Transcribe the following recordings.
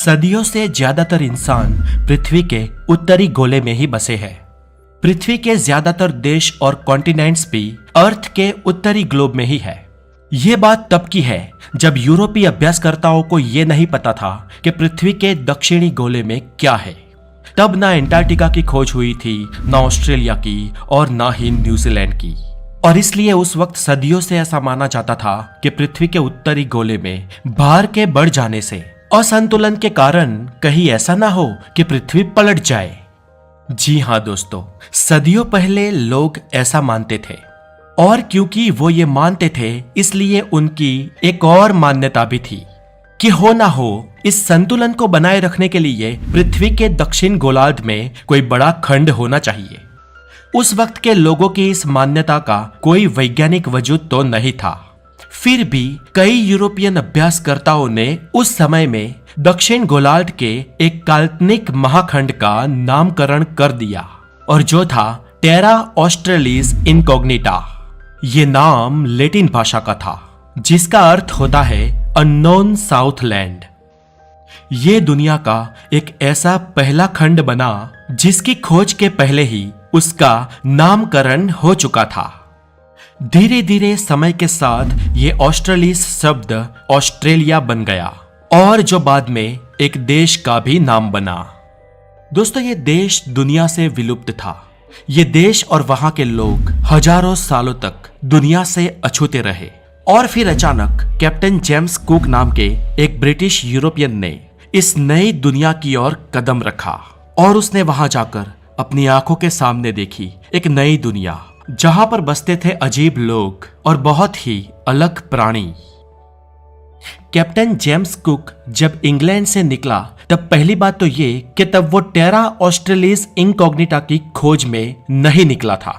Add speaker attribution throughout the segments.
Speaker 1: सदियों से ज्यादातर इंसान पृथ्वी के उत्तरी गोले में ही बसे हैं। पृथ्वी के ज्यादातर देश और कॉन्टिनेंट्स भी अर्थ के उत्तरी ग्लोब में ही है। ये बात तब की है जब यूरोपीय अभ्यासकर्ताओं को यह नहीं पता था कि पृथ्वी के दक्षिणी गोले में क्या है। तब ना एंटार्क्टिका की खोज हुई थी, ना ऑस्ट्रेलिया की और ना ही न्यूजीलैंड की। और इसलिए उस वक्त सदियों से ऐसा माना जाता था कि पृथ्वी के उत्तरी गोले में भार के बढ़ जाने से असंतुलन के कारण कहीं ऐसा ना हो कि पृथ्वी पलट जाए। जी हाँ दोस्तों, सदियों पहले लोग ऐसा मानते थे और क्योंकि वो ये मानते थे इसलिए उनकी एक और मान्यता भी थी कि हो ना हो इस संतुलन को बनाए रखने के लिए पृथ्वी के दक्षिण गोलार्ध में कोई बड़ा खंड होना चाहिए। उस वक्त के लोगों की इस मान्यता का कोई वैज्ञानिक वजूद तो नहीं था। फिर भी कई यूरोपियन अभ्यासकर्ताओं ने उस समय में दक्षिण गोलार्ध के एक काल्पनिक महाखंड का नामकरण कर दिया और जो था टेरा ऑस्ट्रेलिस इनकॉग्निटा। ये नाम लैटिन भाषा का था जिसका अर्थ होता है अननोन साउथलैंड। ये दुनिया का एक ऐसा पहला खंड बना जिसकी खोज के पहले ही उसका नामकरण हो चुका था। धीरे धीरे समय के साथ ये ऑस्ट्रेलिस शब्द ऑस्ट्रेलिया बन गया और जो बाद में एक देश का भी नाम बना। दोस्तों, ये देश दुनिया से विलुप्त था। ये देश और वहां के लोग हजारों सालों तक दुनिया से अछूते रहे और फिर अचानक कैप्टन जेम्स कुक नाम के एक ब्रिटिश यूरोपियन ने इस नई दुनिया की ओर कदम रखा और उसने वहां जाकर अपनी आंखों के सामने देखी एक नई दुनिया जहां पर बसते थे अजीब लोग और बहुत ही अलग प्राणी। कैप्टन जेम्स कुक जब इंग्लैंड से निकला तब पहली बात तो ये कि तब वो टेरा ऑस्ट्रेलिस इनकॉग्निटा की खोज में नहीं निकला था।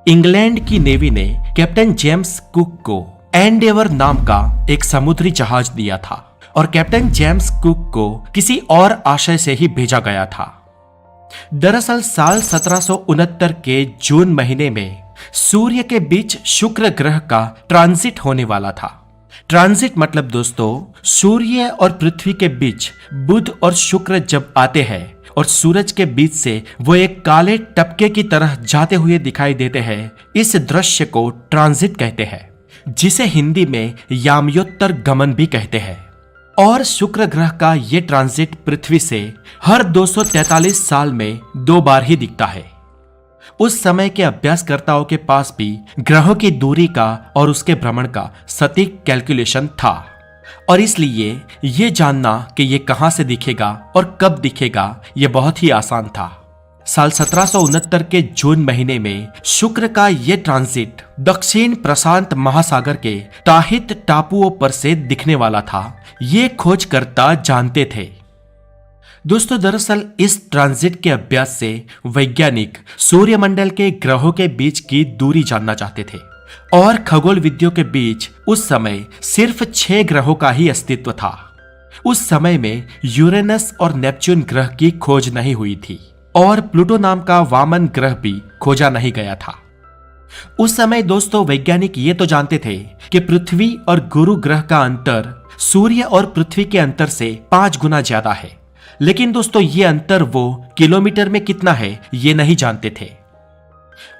Speaker 1: इंग्लैंड की नेवी ने कैप्टन जेम्स कुक को एंडेवर नाम का एक समुद्री जहाज दिया था और कैप्टन जेम्स कुक को किसी और आशय से ही भेजा गया था। दरअसल साल 1769 के जून महीने में सूर्य के बीच शुक्र ग्रह का ट्रांजिट होने वाला था। ट्रांजिट मतलब दोस्तों सूर्य और पृथ्वी के बीच बुध और शुक्र जब आते हैं और सूरज के बीच से वो एक काले टपके की तरह जाते हुए दिखाई देते हैं, इस दृश्य को ट्रांजिट कहते हैं, जिसे हिंदी में यामयोत्तर गमन भी कहते हैं। और शुक्र ग्रह का ये ट्रांजिट पृथ्वी से हर 243 साल में 2 बार ही दिखता है। उस समय के अभ्यासकर्ताओं के पास भी ग्रहों की दूरी का और उसके भ्रमण का सटीक कैलकुलेशन था और इसलिए ये जानना कि ये कहां से दिखेगा और कब दिखेगा ये बहुत ही आसान था। साल 1769 के जून महीने में शुक्र का ये ट्रांजिट दक्षिण प्रशांत महासागर के ताहित टापुओं पर से दिखने वाला था, ये खोजकर्ता जानते थे। दोस्तों, दरअसल इस ट्रांजिट के अभ्यास से वैज्ञानिक सूर्यमंडल के ग्रहों के बीच की दूरी जानना चाहते थे और खगोल विद्यों के बीच उस समय सिर्फ 6 ग्रहों का ही अस्तित्व था। उस समय में यूरेनस और नेपच्यून ग्रह की खोज नहीं हुई थी और प्लूटो नाम का वामन ग्रह भी खोजा नहीं गया था। उस समय दोस्तों वैज्ञानिक ये तो जानते थे कि पृथ्वी और गुरु ग्रह का अंतर सूर्य और पृथ्वी के अंतर से 5 गुना ज्यादा है, लेकिन दोस्तों ये अंतर वो किलोमीटर में कितना है ये नहीं जानते थे।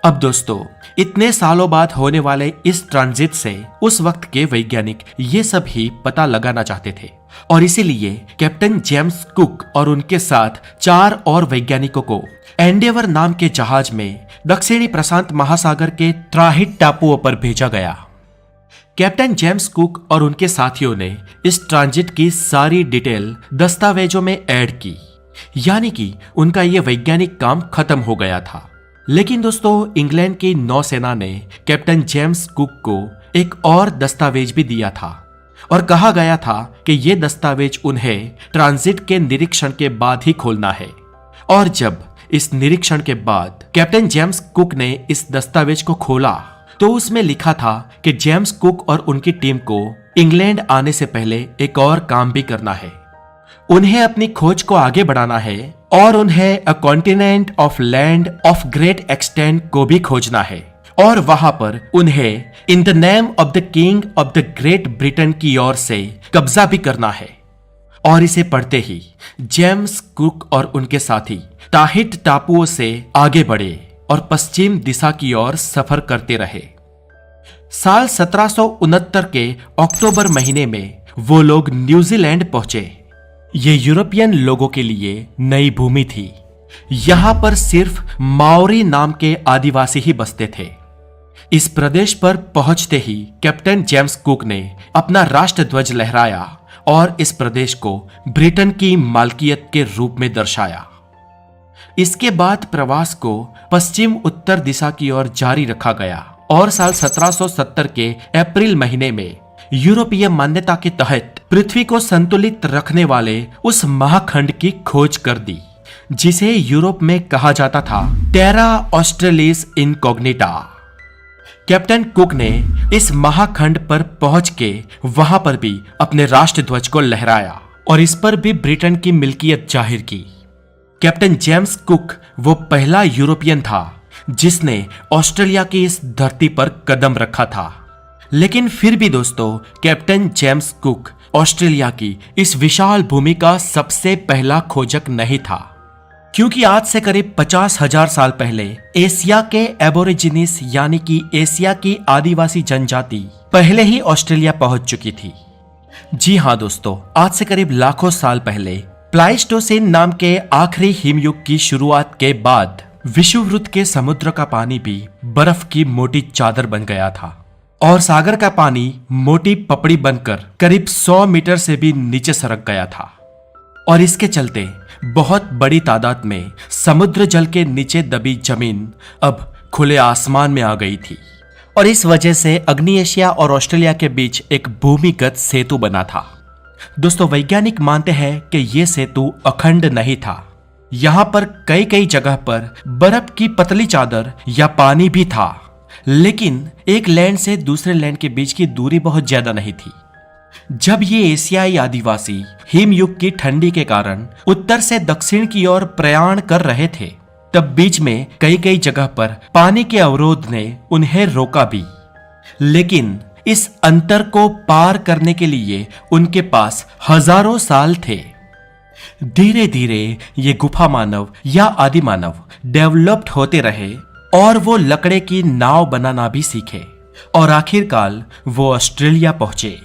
Speaker 1: अब दोस्तों इतने सालों बाद होने वाले इस ट्रांजिट से उस वक्त के वैज्ञानिक ये सब ही पता लगाना चाहते थे और इसीलिए कैप्टन जेम्स कुक और उनके साथ 4 और वैज्ञानिकों को एंडेवर नाम के जहाज में दक्षिणी प्रशांत महासागर के त्राहित टापुओं पर भेजा गया। कैप्टन जेम्स कुक और उनके साथियों ने इस ट्रांजिट की सारी डिटेल दस्तावेजों में ऐड की, यानी कि उनका यह वैज्ञानिक काम खत्म हो गया था। लेकिन दोस्तों इंग्लैंड की नौसेना ने कैप्टन जेम्स कुक को एक और दस्तावेज भी दिया था और कहा गया था कि यह दस्तावेज उन्हें ट्रांजिट के निरीक्षण के बाद ही खोलना है। और जब इस निरीक्षण के बाद कैप्टन जेम्स कुक ने इस दस्तावेज को खोला तो उसमें लिखा था कि जेम्स कुक और उनकी टीम को इंग्लैंड आने से पहले एक और काम भी करना है। उन्हें अपनी खोज को आगे बढ़ाना है और उन्हें अ continent of land of great extent को भी खोजना है और वहां पर उन्हें in the name of the king of the great Britain की ओर से कब्जा भी करना है। और इसे पढ़ते ही जेम्स कुक और उनके साथी टाहिट टापुओं से आगे बढ़े और पश्चिम दिशा की ओर सफर करते रहे। साल 1769 के अक्टूबर महीने में वो लोग न्यूजीलैंड पहुंचे। ये यूरोपियन लोगों के लिए नई भूमि थी। यहां पर सिर्फ माओरी नाम के आदिवासी ही बसते थे। इस प्रदेश पर पहुंचते ही कैप्टन जेम्स कुक ने अपना राष्ट्रध्वज लहराया और इस प्रदेश को ब्रिटेन की मालकियत के रूप में दर्शाया। इसके बाद प्रवास को पश्चिम उत्तर दिशा की ओर जारी रखा गया और साल 1770 के अप्रैल महीने में यूरोपीय मान्यता के तहत पृथ्वी को संतुलित रखने वाले उस महाखंड की खोज कर दी, जिसे यूरोप में कहा जाता था टेरा ऑस्ट्रेलिस इनकॉग्निटा। कैप्टन कुक ने इस महाखंड पर पहुंच के वहां पर भी अपने राष्ट्रध्वज को लहराया और इस पर भी ब्रिटेन की मिल्कियत जाहिर की। कैप्टन जेम्स कुक वो पहला यूरोपियन था जिसने ऑस्ट्रेलिया की इस धरती पर कदम रखा था। लेकिन फिर भी दोस्तों, कैप्टन जेम्स कुक ऑस्ट्रेलिया की इस विशाल भूमि का सबसे पहला खोजक नहीं था, क्योंकि आज से करीब 50,000 साल पहले एशिया के एबोरिजिनिस यानी कि एशिया की आदिवासी जनजाति पहले ही ऑस्ट्रेलिया पहुंच चुकी थी। जी हां दोस्तों, आज से करीब लाखों साल पहले प्लाइस्टोसिन नाम के आखिरी हिमयुग की शुरुआत के बाद विषुववृत्त के समुद्र का पानी भी बर्फ की मोटी चादर बन गया था और सागर का पानी मोटी पपड़ी बनकर करीब 100 मीटर से भी नीचे सरक गया था। और इसके चलते बहुत बड़ी तादाद में समुद्र जल के नीचे दबी जमीन अब खुले आसमान में आ गई थी और इस वजह से अग्नि एशिया और ऑस्ट्रेलिया के बीच एक भूमिगत सेतु बना था। दोस्तों, वैज्ञानिक मानते हैं कि यह सेतु अखंड नहीं था। यहां पर कई कई जगह पर बर्फ की पतली चादर या पानी भी था, लेकिन एक लैंड से दूसरे लैंड के बीच की दूरी बहुत ज्यादा नहीं थी। जब ये एशियाई आदिवासी हिमयुग की ठंडी के कारण उत्तर से दक्षिण की ओर प्रयाण कर रहे थे, तब बीच में कई कई जगह पर पानी के अवरोध ने उन्हें रोका भी। लेकिन इस अंतर को पार करने के लिए उनके पास हजारों साल थे। धीरे धीरे ये गुफा मानव या आदि मानव डेवलप्ड होते रहे और वो लकड़े की नाव बनाना भी सीखे और आखिरकार वो ऑस्ट्रेलिया पहुंचे।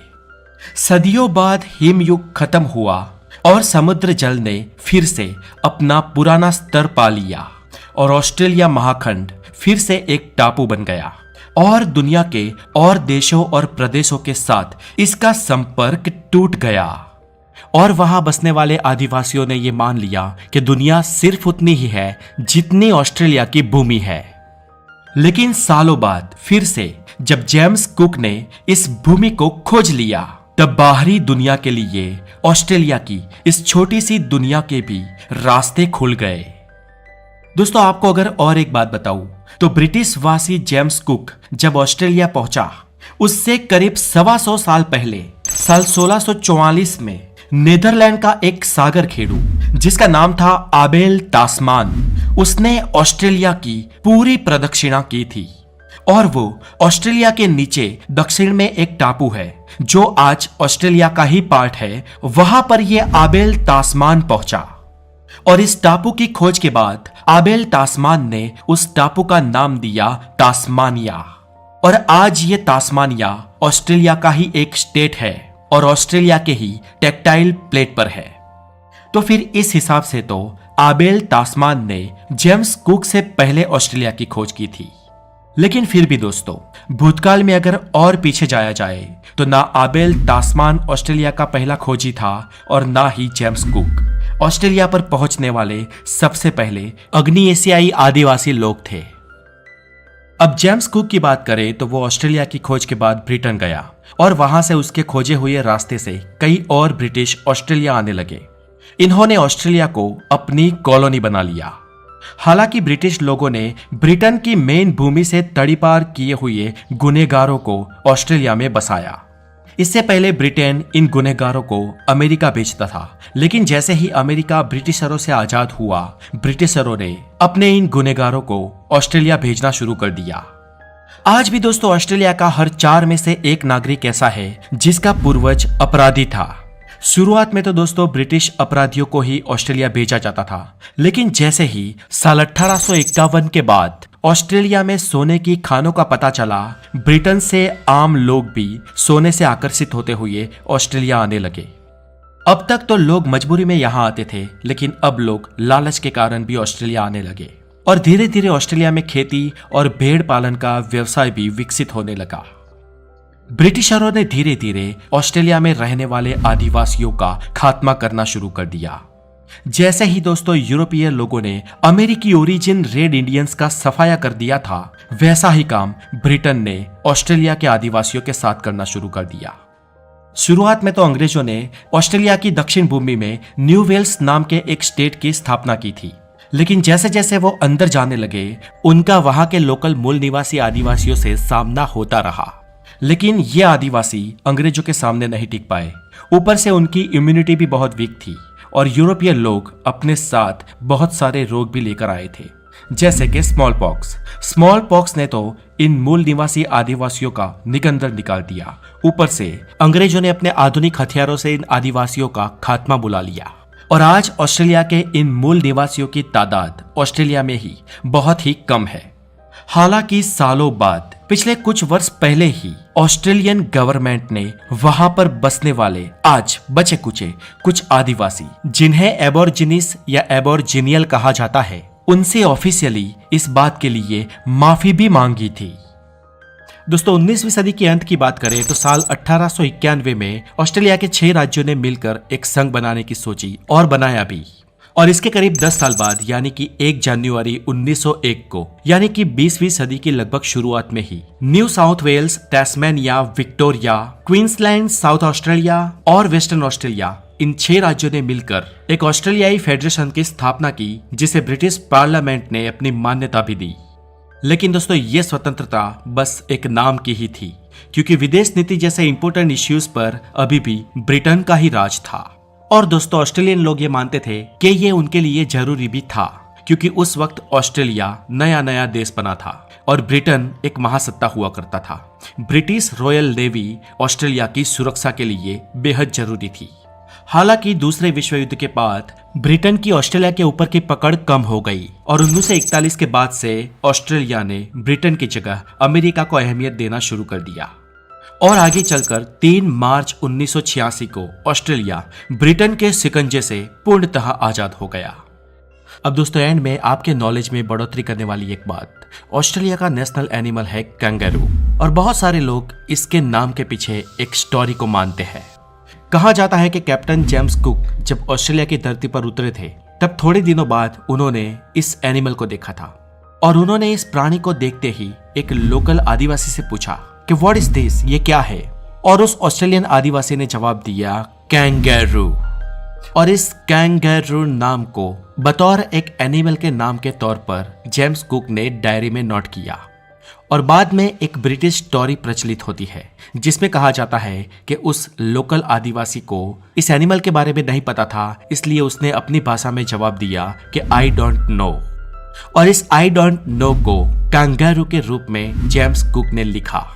Speaker 1: सदियों बाद हिमयुग खत्म हुआ और समुद्र जल ने फिर से अपना पुराना स्तर पा लिया और ऑस्ट्रेलिया महाखंड फिर से एक टापू बन गया और दुनिया के और देशों और प्रदेशों के साथ इसका संपर्क टूट गया और वहां बसने वाले आदिवासियों ने यह मान लिया कि दुनिया सिर्फ उतनी ही है जितनी ऑस्ट्रेलिया की भूमि है। लेकिन सालों बाद फिर से जब जेम्स कुक ने इस भूमि को खोज लिया, तब बाहरी दुनिया के लिए ऑस्ट्रेलिया की इस छोटी सी दुनिया के भी रास्ते खुल गए। दोस्तों, आपको अगर और एक बात बताऊं तो ब्रिटिश वासी जेम्स कुक जब ऑस्ट्रेलिया पहुंचा, उससे करीब 125 साल पहले साल 1644 में नीदरलैंड का एक सागर खेड़ू जिसका नाम था आबेल तास्मान, उसने ऑस्ट्रेलिया की पूरी प्रदक्षिणा की थी और वो ऑस्ट्रेलिया के नीचे दक्षिण में एक टापू है जो आज ऑस्ट्रेलिया का ही पार्ट है। वहां पर यह आबेल तास्मान पहुंचा और इस टापू की खोज के बाद आबेल तास्मान ने उस टापू का नाम दिया तास्मानिया और आज ये तास्मानिया ऑस्ट्रेलिया का ही एक स्टेट है और ऑस्ट्रेलिया के ही टेक्टाइल प्लेट पर है। तो फिर इस हिसाब से तो आबेल तास्मान ने जेम्स कुक से पहले ऑस्ट्रेलिया की खोज की थी। लेकिन फिर भी दोस्तों, भूतकाल में अगर और पीछे जाया जाए तो ना आबेल तास्मान ऑस्ट्रेलिया का पहला खोजी था और ना ही जेम्स कुक ऑस्ट्रेलिया पर पहुंचने वाले सबसे पहले अग्नि एशियाई आदिवासी लोग थे। अब जेम्स कुक की बात करें तो वो ऑस्ट्रेलिया की खोज के बाद ब्रिटेन गया और वहां से उसके खोजे हुए रास्ते से कई और ब्रिटिश ऑस्ट्रेलिया आने लगे। इन्होंने ऑस्ट्रेलिया को अपनी कॉलोनी बना लिया। हालांकि ब्रिटिश लोगों ने ब्रिटेन की मेन भूमि से तड़ीपार किए हुए गुनहगारों को ऑस्ट्रेलिया में बसाया। इससे पहले ब्रिटेन इन गुनहगारों को अमेरिका भेजता था, लेकिन जैसे ही अमेरिका ब्रिटिशरों से आजाद हुआ, ब्रिटिशरों ने अपने इन गुनहगारों को ऑस्ट्रेलिया भेजना शुरू कर दिया। आज भी दोस्तों ऑस्ट्रेलिया का हर 4 में से 1 नागरिक ऐसा है जिसका पूर्वज अपराधी था। शुरुआत में तो दोस्तों ब्रिटिश अपराधियों को ही ऑस्ट्रेलिया भेजा जाता था, लेकिन जैसे ही साल 1851 के बाद ऑस्ट्रेलिया में सोने की खानों का पता चला, ब्रिटेन से आम लोग भी सोने से आकर्षित होते हुए ऑस्ट्रेलिया आने लगे। अब तक तो लोग मजबूरी में यहाँ आते थे, लेकिन अब लोग लालच के कारण भी ऑस्ट्रेलिया आने लगे और धीरे धीरे ऑस्ट्रेलिया में खेती और भेड़ पालन का व्यवसाय भी विकसित होने लगा। ब्रिटिशरों ने धीरे धीरे ऑस्ट्रेलिया में रहने वाले आदिवासियों का खात्मा करना शुरू कर दिया। जैसे ही दोस्तों यूरोपीय लोगों ने अमेरिकी ओरिजिन रेड इंडियंस का सफाया कर दिया था, वैसा ही काम ब्रिटेन ने ऑस्ट्रेलिया के आदिवासियों के साथ करना शुरू कर दिया। शुरुआत में तो अंग्रेजों ने ऑस्ट्रेलिया की दक्षिण भूमि में न्यू वेल्स नाम के एक स्टेट की स्थापना की थी, लेकिन जैसे जैसे वो अंदर जाने लगे, उनका वहां के लोकल मूल निवासी आदिवासियों से सामना होता रहा। लेकिन ये आदिवासी अंग्रेजों के सामने नहीं टिक पाए। ऊपर से उनकी इम्यूनिटी भी बहुत वीक थी और यूरोपीय लोग अपने साथ बहुत सारे रोग भी लेकर आए थे, जैसे कि स्मॉल पॉक्स ने तो इन मूल निवासी आदिवासियों का निकंदन निकाल दिया। ऊपर से अंग्रेजों ने अपने आधुनिक हथियारों से इन आदिवासियों का खात्मा बुला लिया और आज ऑस्ट्रेलिया के इन मूल निवासियों की तादाद ऑस्ट्रेलिया में ही बहुत ही कम है। हालांकि सालों बाद पिछले कुछ वर्ष पहले ही ऑस्ट्रेलियन गवर्नमेंट ने वहां पर बसने वाले आज बचे कुचे कुछ आदिवासी, जिन्हें एबोर्जिनिस या एबोर्जिनियल कहा जाता है, उनसे ऑफिशियली इस बात के लिए माफी भी मांगी थी। दोस्तों 19वीं सदी के अंत की बात करें तो साल 1891 में ऑस्ट्रेलिया के 6 राज्यों ने मिलकर एक संघ बनाने की सोची और बनाया भी। और इसके करीब 10 साल बाद यानी कि 1 जनवरी 1901 को, यानी कि 20वीं सदी की लगभग शुरुआत में ही New South Wales, Tasmania, Victoria, Queensland, South Australia और वेस्टर्न ऑस्ट्रेलिया, इन 6 राज्यों ने मिलकर एक ऑस्ट्रेलियाई फेडरेशन की स्थापना की, जिसे ब्रिटिश पार्लियामेंट ने अपनी मान्यता भी दी। लेकिन दोस्तों ये स्वतंत्रता बस एक नाम की ही थी, क्योंकि विदेश नीति जैसे इंपोर्टेंट इश्यूज पर अभी भी ब्रिटेन का ही राज था। और दोस्तों ऑस्ट्रेलियन लोग ये मानते थे कि ये उनके लिए जरूरी भी था, क्योंकि उस वक्त ऑस्ट्रेलिया नया नया देश बना था और ब्रिटेन एक महासत्ता हुआ करता था। ब्रिटिश रॉयल नेवी ऑस्ट्रेलिया की सुरक्षा के लिए बेहद जरूरी थी। हालांकि दूसरे विश्व युद्ध के बाद ब्रिटेन की ऑस्ट्रेलिया के ऊपर की पकड़ कम हो गई और 1941 के बाद से ऑस्ट्रेलिया ने ब्रिटेन की जगह अमेरिका को अहमियत देना शुरू कर दिया और आगे चलकर 3 मार्च 1986 को ऑस्ट्रेलिया ब्रिटेन के शिकंजे से पूर्णतः आजाद हो गया। अब दोस्तों एंड में आपके नॉलेज में बढ़ोतरी करने वाली एक बात, ऑस्ट्रेलिया का नेशनल एनिमल है कैंगरू और बहुत सारे लोग इसके नाम के पीछे एक स्टोरी को मानते हैं। कहा जाता है कि कैप्टन जेम्स कुक जब ऑस्ट्रेलिया की धरती पर उतरे थे, तब थोड़े दिनों बाद उन्होंने इस एनिमल को देखा था और उन्होंने इस प्राणी को देखते ही एक लोकल आदिवासी से पूछा कि व्हाट इज दिस, ये क्या है? और उस ऑस्ट्रेलियन आदिवासी ने जवाब दिया कैंगरू। और इस कैंगरू नाम को बतौर एक एनिमल के नाम के तौर पर जेम्स कुक ने डायरी में नोट किया और बाद में एक ब्रिटिश स्टोरी प्रचलित होती है जिसमें कहा जाता है कि उस लोकल आदिवासी को इस एनिमल के बारे में नहीं पता था, इसलिए उसने अपनी भाषा में जवाब दिया कि आई डोंट नो। और इस आई डोंट नो को कैंगरू के रूप में जेम्स कुक ने लिखा।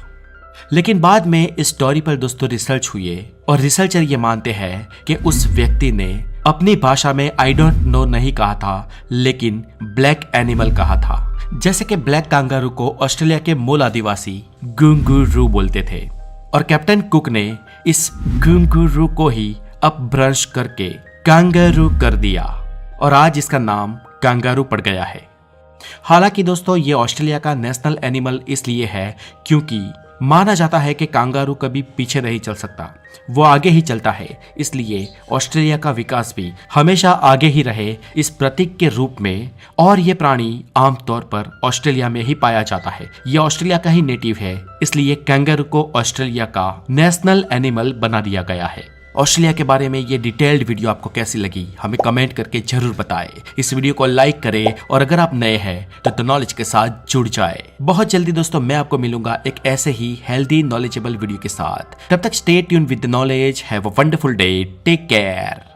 Speaker 1: लेकिन बाद में इस स्टोरी पर दोस्तों रिसर्च हुए और रिसर्चर ये मानते हैं कि उस व्यक्ति ने अपनी भाषा में आई डोंट नो नहीं कहा था, लेकिन ब्लैक एनिमल कहा था। जैसे कि ब्लैक कांगारू को ऑस्ट्रेलिया के मूल आदिवासी गुंगुरू बोलते थे और कैप्टन कुक ने इस गुंगुरू को ही अपभ्रंश करके कांगारू कर दिया और आज इसका नाम कांगारू पड़ गया है। हालांकि दोस्तों ये ऑस्ट्रेलिया का नेशनल एनिमल इसलिए है क्योंकि माना जाता है कि कांगारू कभी पीछे नहीं चल सकता, वो आगे ही चलता है, इसलिए ऑस्ट्रेलिया का विकास भी हमेशा आगे ही रहे इस प्रतीक के रूप में। और ये प्राणी आमतौर पर ऑस्ट्रेलिया में ही पाया जाता है, ये ऑस्ट्रेलिया का ही नेटिव है, इसलिए कैंगरू को ऑस्ट्रेलिया का नेशनल एनिमल बना दिया गया है। ऑस्ट्रेलिया के बारे में ये डिटेल्ड वीडियो आपको कैसी लगी हमें कमेंट करके जरूर बताएं। इस वीडियो को लाइक करें और अगर आप नए हैं तो द नॉलेज के साथ जुड़ जाए। बहुत जल्दी दोस्तों मैं आपको मिलूंगा एक ऐसे ही हेल्दी नॉलेजेबल वीडियो के साथ। तब तक stay tuned with the knowledge. Have a wonderful day. Take care.